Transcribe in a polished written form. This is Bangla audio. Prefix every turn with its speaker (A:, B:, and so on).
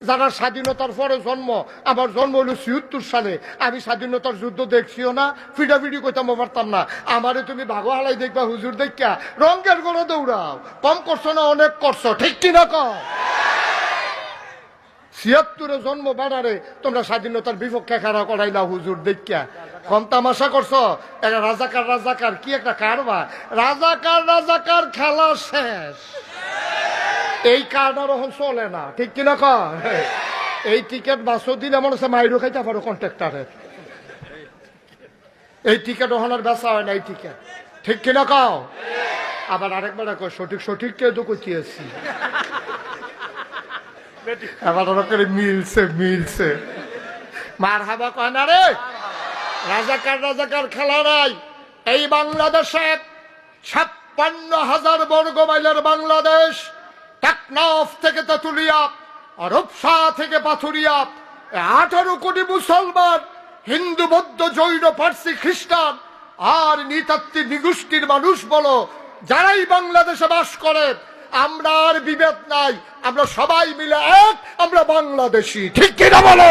A: যারা স্বাধীনতার পরে জন্ম, আমার জন্ম হলো ৭৬ সালে, আমি স্বাধীনতার যুদ্ধ দেখছিও না, ফিডাফিডি করতাম পারতাম না। আমারে তুমি ভাগো হালাই দেখবা হুজুর দেখা রঙের গড়ে দৌড়াও, কম করছো না অনেক করছো, ঠিক কিনা কও? ৭৬ জন্ম বেড়ারে তোমরা স্বাধীনতার বিপক্ষে খাড়া করাইলা হুজুর দেখা, কম তামাশা করছো। একটা রাজাকার রাজাকার কি একটা কারবার, রাজাকার রাজাকার খেলা শেষ, এই কার্ড আর এখন চলে না, ঠিক কিনা কয়? এই টিকিট বাসো দিলে মনে হচ্ছে মাইরো খাইতে পারো কন্ট্রাক্টারের, এই টিকিট ওখানে আর বেচা হয় না এই টিকিট, ঠিক কিনা কও? আবার আরেকবার কয় সঠিক সঠিক কেউ তো কইতেছি, আবার করে মিলছে মিলছে, মার হাবা কয় না রে। রাজাকার রাজাকার খেলা নাই। এই বাংলাদেশে ৫৬,০০০ বর্গ মাইলের বাংলাদেশ, টেকনাফ থেকে তেঁতুলিয়া, রূপসা থেকে পাথুরিয়া, ১৮ কোটি মুসলমান, হিন্দু বৌদ্ধ জৈন পার্সি খ্রিস্টান আর নৃতাত্ত্বিক নিগোষ্ঠীর মানুষ বলো, যারাই বাংলাদেশে বাস করে, আমরা আর বিভেদ নাই, আমরা সবাই মিলে এক, আমরা বাংলাদেশি, ঠিক কিনা বলো?